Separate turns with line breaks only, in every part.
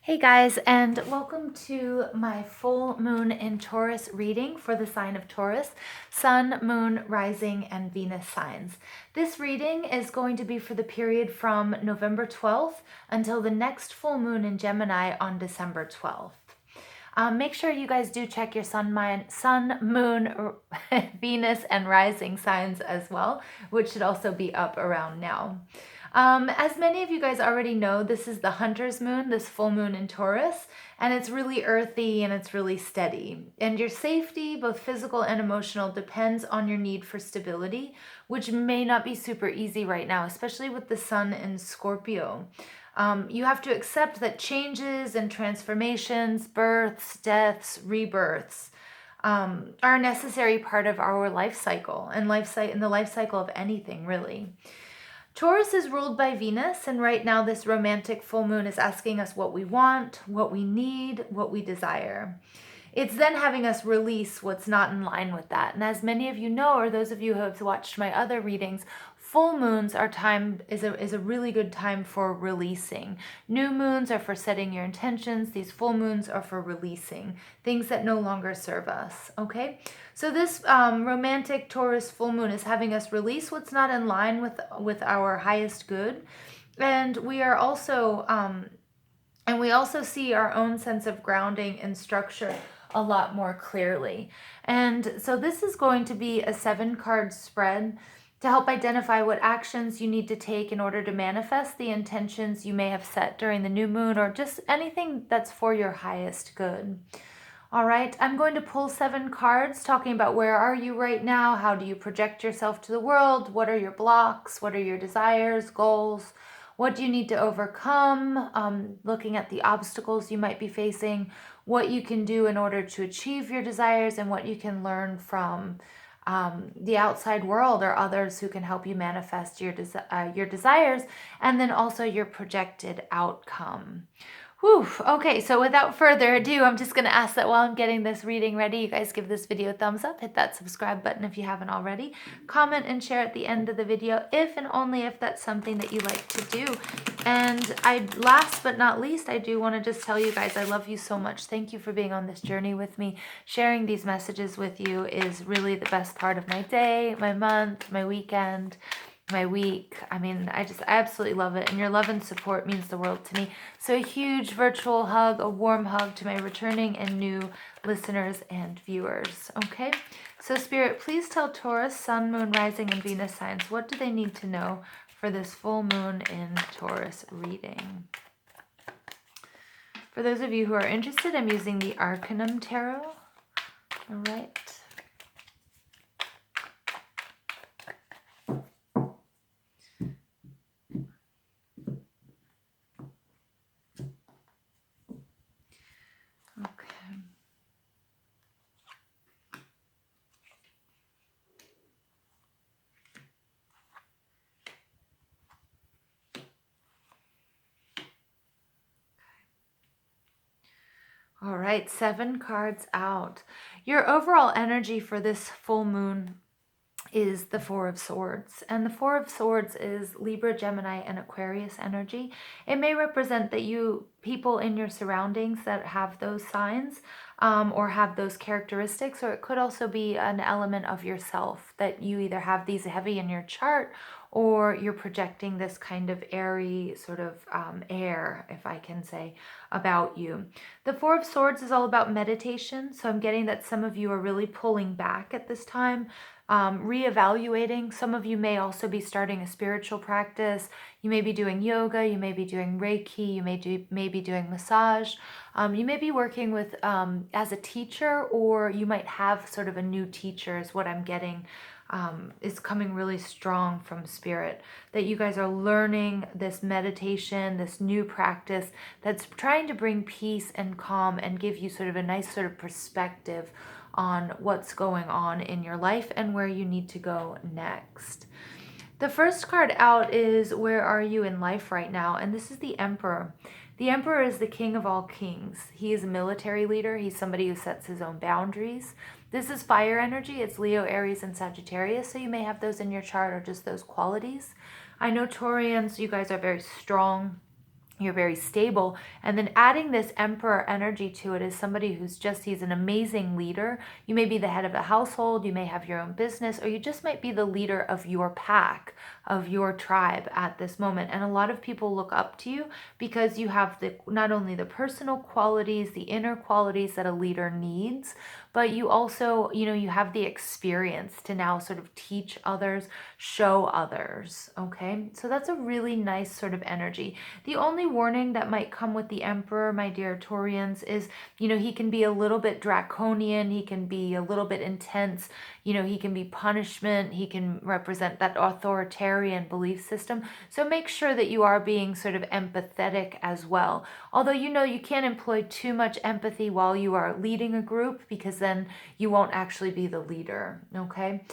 Hey guys, and welcome to my full moon in Taurus reading for the sign of Taurus, Sun, Moon, Rising, and Venus signs. This reading is going to be for the period from November 12th until the next full moon in Gemini on December 12th. Make sure you guys do check your sun, moon, Venus, and rising signs as well, which should also be up around now. As many of you guys already know, this is the Hunter's moon, this full moon in Taurus, and it's really earthy and it's really steady. And your safety, both physical and emotional, depends on your need for stability, which may not be super easy right now, especially with the sun in Scorpio. You have to accept that changes and transformations, births, deaths, rebirths, are a necessary part of our life cycle and the life cycle of anything, really. Taurus is ruled by Venus, and right now this romantic full moon is asking us what we want, what we need, what we desire. It's then having us release what's not in line with that. And as many of you know, or those of you who have watched my other readings, full moons is a really good time for releasing. New moons are for setting your intentions. These full moons are for releasing things that no longer serve us. Okay, so this romantic Taurus full moon is having us release what's not in line with our highest good, and we are also we also see our own sense of grounding and structure a lot more clearly. And so this is going to be a 7-card spread to help identify what actions you need to take in order to manifest the intentions you may have set during the new moon, or just anything that's for your highest good. All right, I'm going to pull 7 cards talking about where are you right now, how do you project yourself to the world, what are your blocks, what are your desires, goals, what do you need to overcome, looking at the obstacles you might be facing, what you can do in order to achieve your desires, and what you can learn from the outside world or others who can help you manifest your desires, and then also your projected outcome. Whew. Okay, so without further ado, I'm just going to ask that while I'm getting this reading ready, you guys give this video a thumbs up, hit that subscribe button if you haven't already, comment and share at the end of the video if and only if that's something that you like to do. And last but not least, I do want to just tell you guys I love you so much. Thank you for being on this journey with me. Sharing these messages with you is really the best part of my day, my month, my weekend, my week. I mean, I absolutely love it, and your love and support means the world to me. So a huge virtual hug, a warm hug to my returning and new listeners and viewers. Okay, so Spirit, please tell Taurus, Sun, Moon, Rising, and Venus signs, what do they need to know for this full moon in Taurus reading? For those of you who are interested, I'm using the Arcanum Tarot. All right. All right, 7 cards out. Your overall energy for this full moon is the 4 of Swords. And the 4 of Swords is Libra, Gemini, and Aquarius energy. It may represent that people in your surroundings that have those signs or have those characteristics, or it could also be an element of yourself that you either have these heavy in your chart, or you're projecting this kind of airy sort of air, if I can say, about you. The 4 of Swords is all about meditation, so I'm getting that some of you are really pulling back at this time, reevaluating. Some of you may also be starting a spiritual practice. You may be doing yoga, you may be doing Reiki, you may be doing massage. You may be working with as a teacher, or you might have sort of a new teacher is what I'm getting. Is coming really strong from Spirit, that you guys are learning this meditation, this new practice that's trying to bring peace and calm and give you sort of a nice sort of perspective on what's going on in your life and where you need to go next. The first card out is where are you in life right now? And this is the Emperor. The Emperor is the king of all kings. He is a military leader. He's somebody who sets his own boundaries. This is fire energy. It's Leo, Aries, and Sagittarius, so you may have those in your chart or just those qualities. I know Taurians, you guys are very strong. You're very stable. And then adding this emperor energy to it is somebody he's an amazing leader. You may be the head of a household, you may have your own business, or you just might be the leader of your pack, of your tribe at this moment. And a lot of people look up to you because you have not only the personal qualities, the inner qualities that a leader needs, but you also, you have the experience to now sort of teach others, show others, okay? So that's a really nice sort of energy. The only warning that might come with the Emperor, my dear Taurians, is, he can be a little bit draconian, he can be a little bit intense, he can be punishment, he can represent that authoritarian belief system. So make sure that you are being sort of empathetic as well. Although, you can't employ too much empathy while you are leading a group, because then you won't actually be the leader, okay?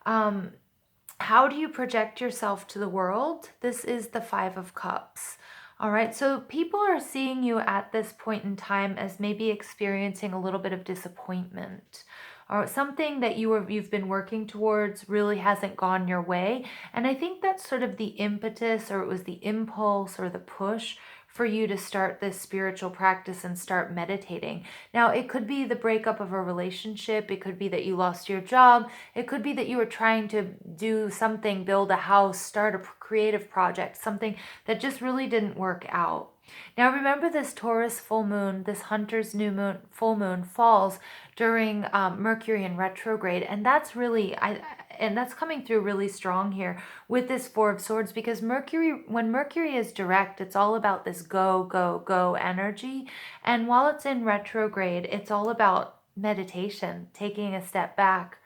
How do you project yourself to the world? This is the Five of Cups. All right, so people are seeing you at this point in time as maybe experiencing a little bit of disappointment, or something that you've been working towards really hasn't gone your way. And I think that's sort of the impetus, or it was the impulse or the push for you to start this spiritual practice and start meditating. Now, it could be the breakup of a relationship. It could be that you lost your job. It could be that you were trying to do something, build a house, start a creative project, something that just really didn't work out. Now, remember, this Taurus full moon, this Hunter's new moon, full moon falls during Mercury in retrograde. And that's really, and that's coming through really strong here with this Four of Swords, because when Mercury is direct, it's all about this go, go, go energy. And while it's in retrograde, it's all about meditation, taking a step back,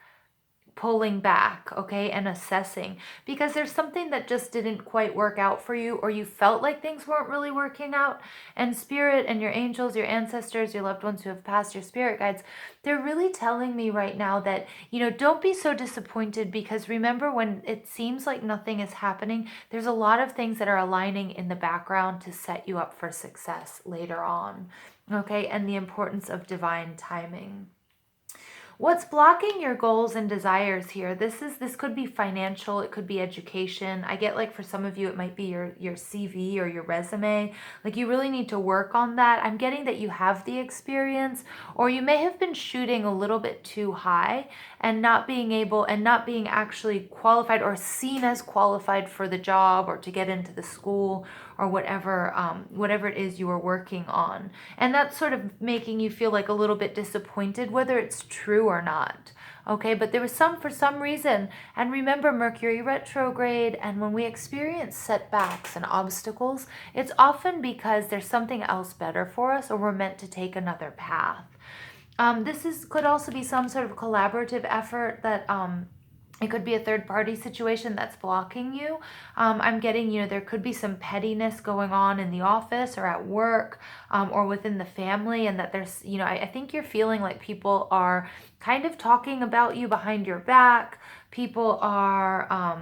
pulling back, okay, and assessing, because there's something that just didn't quite work out for you, or you felt like things weren't really working out. And Spirit and your angels, your ancestors, your loved ones who have passed, your spirit guides, they're really telling me right now that, don't be so disappointed, because remember, when it seems like nothing is happening, there's a lot of things that are aligning in the background to set you up for success later on, okay, and the importance of divine timing. What's blocking your goals and desires here? This could be financial, it could be education. I get, like, for some of you it might be your CV or your resume. Like, you really need to work on that. I'm getting that you have the experience, or you may have been shooting a little bit too high and not being actually qualified or seen as qualified for the job or to get into the school or whatever it is you were working on. And that's sort of making you feel like a little bit disappointed, whether it's true or not. Okay, but there was for some reason, and remember, Mercury retrograde, and when we experience setbacks and obstacles, it's often because there's something else better for us, or we're meant to take another path. Could also be some sort of collaborative effort that it could be a third-party situation that's blocking you. I'm getting, there could be some pettiness going on in the office or at work, or within the family, and that there's, I think you're feeling like people are kind of talking about you behind your back. People are,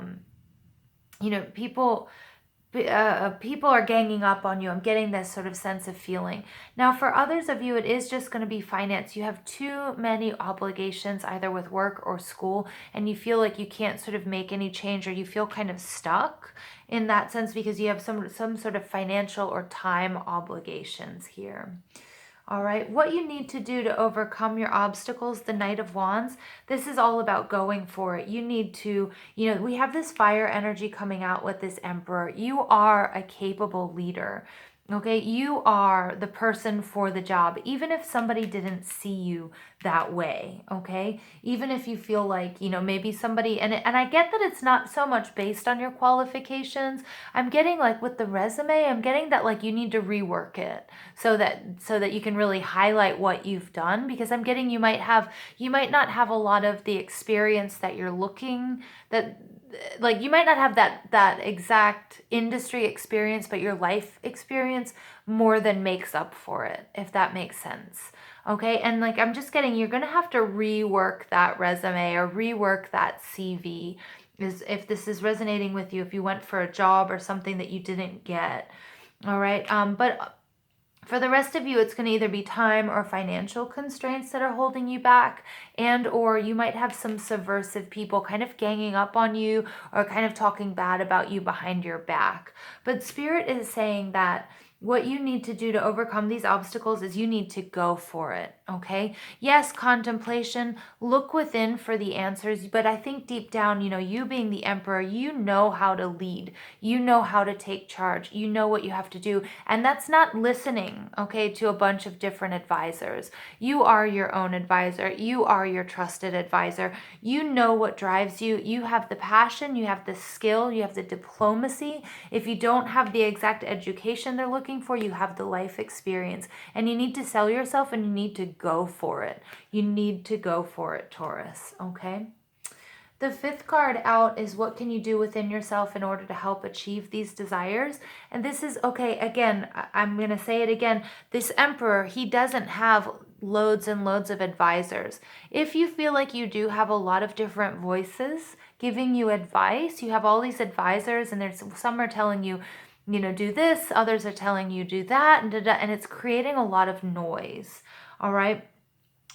people are ganging up on you. I'm getting this sort of sense of feeling. Now, for others of you, it is just going to be finance. You have too many obligations, either with work or school, and you feel like you can't sort of make any change, or you feel kind of stuck in that sense because you have some sort of financial or time obligations here. All right, what you need to do to overcome your obstacles, the Knight of Wands, this is all about going for it. You need to, we have this fire energy coming out with this Emperor. You are a capable leader. Okay, you are the person for the job, even if somebody didn't see you that way, okay? Even if you feel like, maybe somebody, and I get that it's not so much based on your qualifications. I'm getting, like, with the resume, I'm getting that, like, you need to rework it so that you can really highlight what you've done, because I'm getting you might not have a lot of the experience that you're looking, like, you might not have that exact industry experience, but your life experience more than makes up for it, if that makes sense. Okay, and, like, I'm just getting, you're gonna have to rework that resume or rework that CV, if this is resonating with you, if you went for a job or something that you didn't get. All right, but for the rest of you, it's going to either be time or financial constraints that are holding you back, or you might have some subversive people kind of ganging up on you or kind of talking bad about you behind your back. But Spirit is saying that, what you need to do to overcome these obstacles is you need to go for it, okay? Yes, contemplation, look within for the answers, but I think deep down, you being the emperor, you know how to lead. You know how to take charge. You know what you have to do. And that's not listening, okay, to a bunch of different advisors. You are your own advisor. You are your trusted advisor. You know what drives you. You have the passion, you have the skill, you have the diplomacy. If you don't have the exact education they're looking for, you have the life experience, and you need to sell yourself and you need to go for it. You need to go for it, Taurus, okay? The fifth card out is what can you do within yourself in order to help achieve these desires? And this is, okay, again, I'm going to say it again. This emperor, he doesn't have loads and loads of advisors. If you feel like you do have a lot of different voices giving you advice, you have all these advisors, and there's some are telling you, do this, others are telling you do that, and it's creating a lot of noise, all right?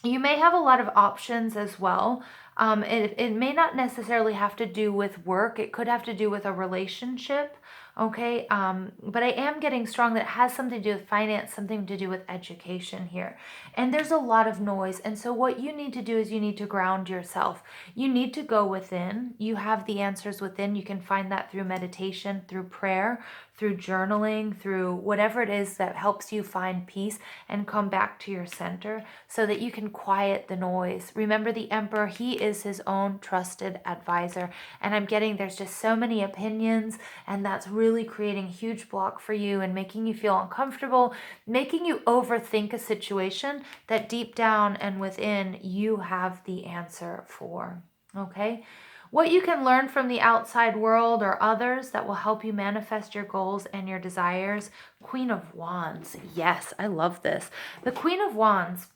You may have a lot of options as well. It may not necessarily have to do with work. It could have to do with a relationship, okay? But I am getting strong that it has something to do with finance, something to do with education here. And there's a lot of noise. And so what you need to do is you need to ground yourself. You need to go within. You have the answers within. You can find that through meditation, through prayer, through journaling, through whatever it is that helps you find peace and come back to your center so that you can quiet the noise. Remember, the emperor, he is his own trusted advisor. And I'm getting there's just so many opinions, and that's really creating a huge block for you and making you feel uncomfortable, making you overthink a situation that deep down and within you have the answer for, okay? What you can learn from the outside world or others that will help you manifest your goals and your desires. Queen of Wands. Yes, I love this. The Queen of Wands,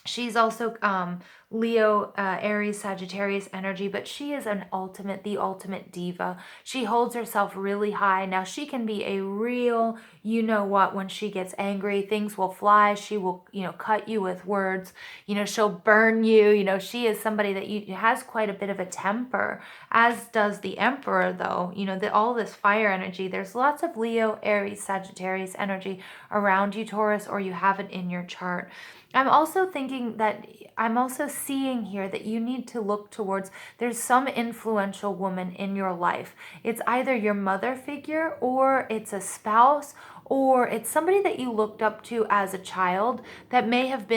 she's also Leo, Aries, Sagittarius energy, but she is the ultimate diva. She holds herself really high. Now, she can be a real, when she gets angry, things will fly. She will, cut you with words. She'll burn you. She is somebody that has quite a bit of a temper, as does the emperor, though. All this fire energy. There's lots of Leo, Aries, Sagittarius energy around you, Taurus, or you have it in your chart. I'm also seeing here that you need to look towards, there's some influential woman in your life. It's either your mother figure, or it's a spouse, or it's somebody that you looked up to as a child that may have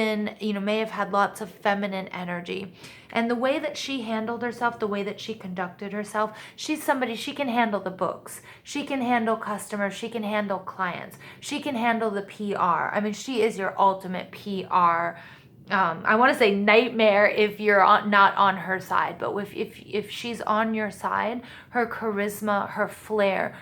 had lots of feminine energy. And the way that she handled herself, the way that she conducted herself, she's somebody, she can handle the books. She can handle customers. She can handle clients. She can handle the PR. I mean, she is your ultimate PR. I want to say nightmare if you're not on her side, but if she's on your side, her charisma, her flair,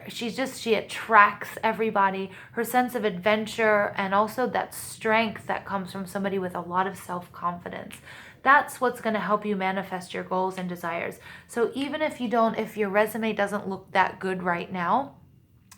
she attracts everybody, her sense of adventure, and also that strength that comes from somebody with a lot of self-confidence. That's what's going to help you manifest your goals and desires. So even if your resume doesn't look that good right now,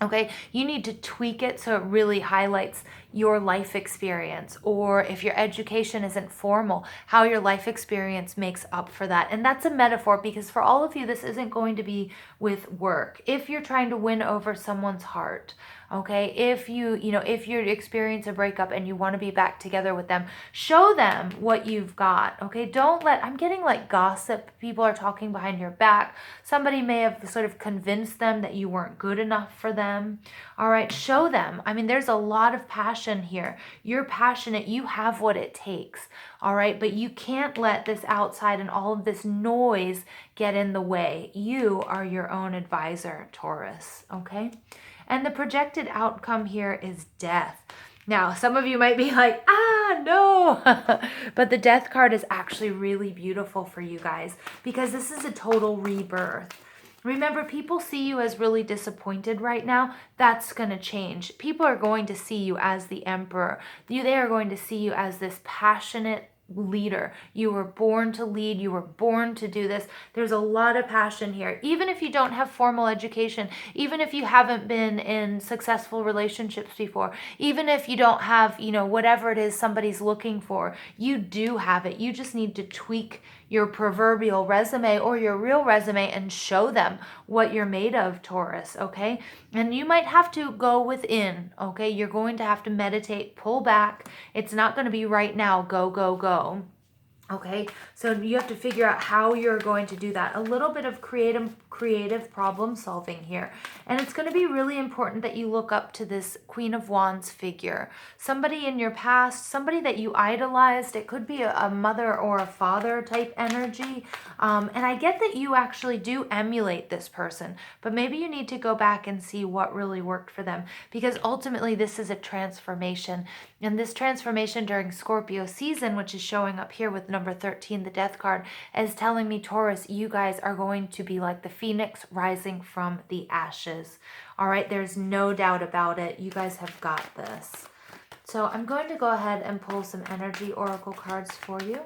okay, you need to tweak it so it really highlights your life experience, or if your education isn't formal, how your life experience makes up for that. And that's a metaphor, because for all of you, this isn't going to be with work. If you're trying to win over someone's heart, okay, if you experience a breakup and you want to be back together with them, show them what you've got, okay? I'm getting like gossip. People are talking behind your back. Somebody may have sort of convinced them that you weren't good enough for them. All right, show them. I mean, there's a lot of passion here. You're passionate. You have what it takes. All right, but you can't let this outside and all of this noise get in the way. You are your own advisor, Taurus, okay? And the projected outcome here is death. Now, some of you might be like, no. But the death card is actually really beautiful for you guys, because this is a total rebirth. Remember, people see you as really disappointed right now. That's going to change. People are going to see you as the emperor. They are going to see you as this passionate leader. You were born to lead. You were born to do this. There's a lot of passion here. Even if you don't have formal education, even if you haven't been in successful relationships before, even if you don't have, whatever it is somebody's looking for, you do have it. You just need to tweak your proverbial resume or your real resume and show them what you're made of, Taurus, okay? And you might have to go within, okay? You're going to have to meditate, pull back. It's not going to be right now, go, go, go. Okay, so you have to figure out how you're going to do that. A little bit of creative problem solving here. And it's going to be really important that you look up to this Queen of Wands figure. Somebody in your past, somebody that you idolized. It could be a mother or a father type energy. And I get that you actually do emulate this person, but maybe you need to go back and see what really worked for them, because ultimately this is a transformation. And this transformation during Scorpio season, which is showing up here with number 13, the Death card, is telling me, Taurus, you guys are going to be like the phoenix rising from the ashes. All right, there's no doubt about it. You guys have got this. So I'm going to go ahead and pull some energy oracle cards for you.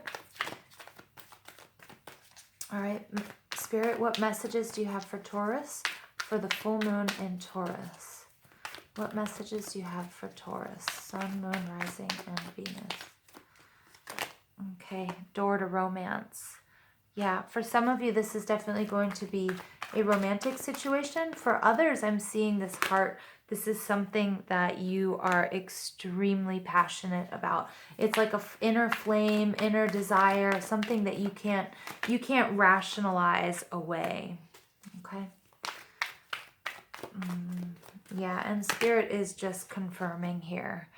All right, Spirit, what messages do you have for Taurus for the full moon in Taurus? What messages do you have for Taurus? Sun, Moon, Rising, and Venus. Okay, door to romance. Yeah, for some of you, this is definitely going to be a romantic situation. For others, I'm seeing this heart. This is something that you are extremely passionate about. It's like a inner flame, inner desire, something that you can't rationalize away. Okay. Yeah, and Spirit is just confirming here.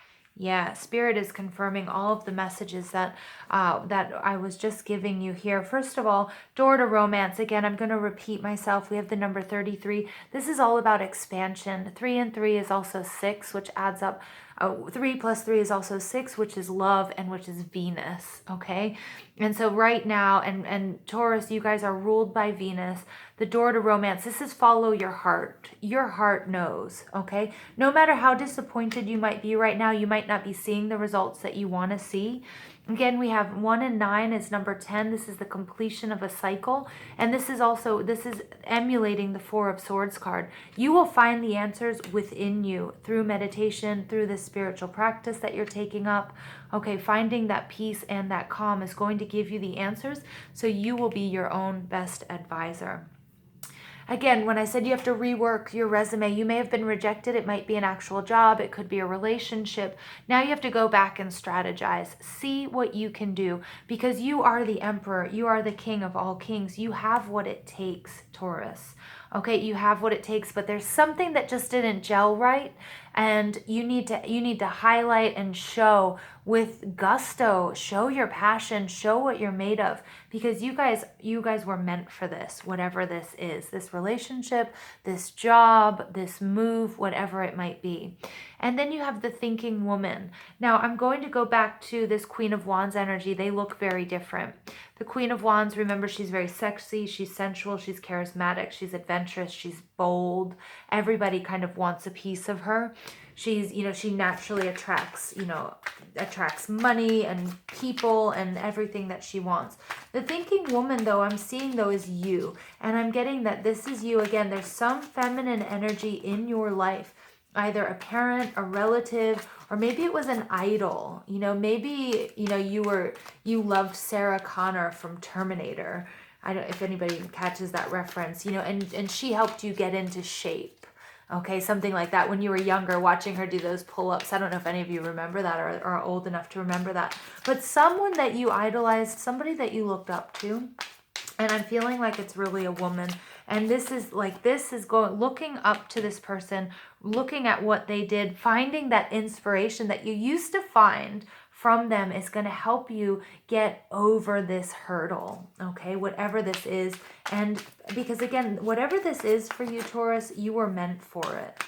Yeah, Spirit is confirming all of the messages that I was just giving you here. First of all, door to romance. Again, I'm going to repeat myself. We have the number 33. This is all about expansion. 3 and 3 is also 6, which adds up. 3 plus 3 is also 6, which is love and which is Venus, okay? And so right now, and Taurus, you guys are ruled by Venus. The door to romance, this is follow your heart. Your heart knows, okay? No matter how disappointed you might be right now, you might not be seeing the results that you want to see. Again, we have 1 and 9 is number 10. This is the completion of a cycle. And this is emulating the 4 of Swords card. You will find the answers within you through meditation, through this spiritual practice that you're taking up. Okay, finding that peace and that calm is going to give you the answers. So you will be your own best advisor. Again, when I said you have to rework your resume, you may have been rejected. It might be an actual job. It could be a relationship. Now you have to go back and strategize. See what you can do, because you are the emperor. You are the king of all kings. You have what it takes, Taurus. Okay, you have what it takes, but there's something that just didn't gel right, and you need to highlight and show with gusto. Show your passion, show what you're made of, because you guys were meant for this, whatever this is, this relationship, this job, this move, whatever it might be. And then you have the thinking woman. Now I'm going to go back to this Queen of Wands energy. They look very different. The Queen of Wands, remember, she's very sexy, she's sensual, she's charismatic, she's adventurous, she's bold. Everybody kind of wants a piece of her. She's, she naturally attracts money and people and everything that she wants. The thinking woman, though, I'm seeing, though, is you. And I'm getting that this is you. Again, there's some feminine energy in your life. Either a parent, a relative, or maybe it was an idol. Maybe, you loved Sarah Connor from Terminator. I don't know if anybody catches that reference, and she helped you get into shape. Okay, something like that when you were younger, watching her do those pull-ups. I don't know if any of you remember that or are old enough to remember that. But someone that you idolized, somebody that you looked up to, and I'm feeling like it's really a woman. And this is looking up to this person, looking at what they did, finding that inspiration that you used to find from them is going to help you get over this hurdle, okay, whatever this is. And because, again, whatever this is for you, Taurus, you were meant for it.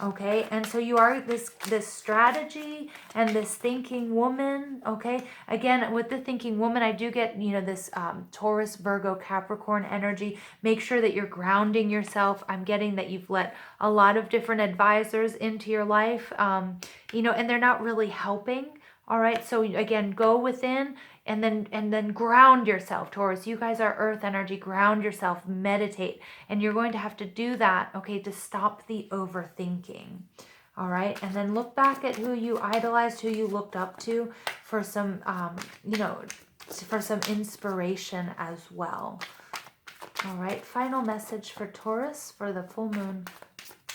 Okay, and so you are this strategy and this thinking woman. Okay, again, with the thinking woman, I do get, this Taurus, Virgo, Capricorn energy. Make sure that you're grounding yourself. I'm getting that you've let a lot of different advisors into your life, and they're not really helping. All right, so again, go within and then ground yourself, Taurus. You guys are earth energy. Ground yourself, meditate, and you're going to have to do that, okay, to stop the overthinking. All right, and then look back at who you idolized, who you looked up to for some, for some inspiration as well. All right, final message for Taurus for the full moon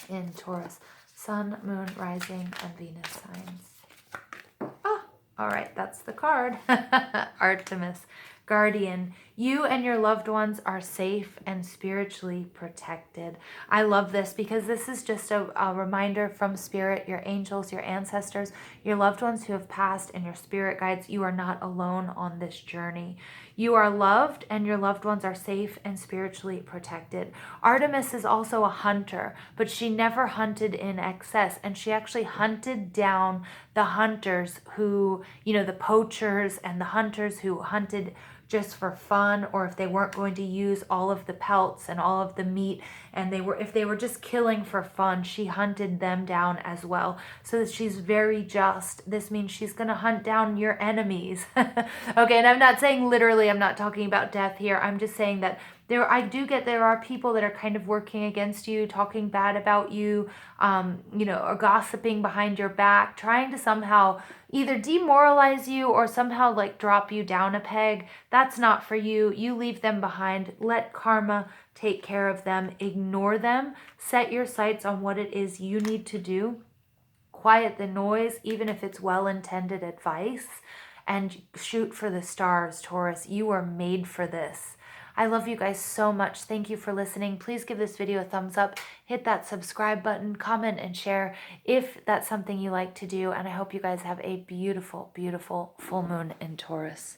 in Taurus. Sun, Moon, Rising, and Venus signs. Ah, all right, that's the card. Artemis, Guardian. You and your loved ones are safe and spiritually protected. I love this because this is just a reminder from Spirit, your angels, your ancestors, your loved ones who have passed, and your spirit guides. You are not alone on this journey. You are loved and your loved ones are safe and spiritually protected. Artemis is also a hunter, but she never hunted in excess, and she actually hunted down the hunters who, the poachers and the hunters who hunted just for fun, or if they weren't going to use all of the pelts and all of the meat, and if they were just killing for fun, she hunted them down as well. So that she's very just. This means she's going to hunt down your enemies. Okay, and I'm not saying literally, I'm not talking about death here. I'm just saying that there are people that are kind of working against you, talking bad about you, or gossiping behind your back, trying to somehow either demoralize you or somehow like drop you down a peg. That's not for you. You leave them behind. Let karma take care of them. Ignore them. Set your sights on what it is you need to do. Quiet the noise, even if it's well-intended advice, and shoot for the stars, Taurus. You are made for this. I love you guys so much. Thank you for listening. Please give this video a thumbs up, hit that subscribe button, comment and share if that's something you like to do. And I hope you guys have a beautiful, beautiful full moon in Taurus.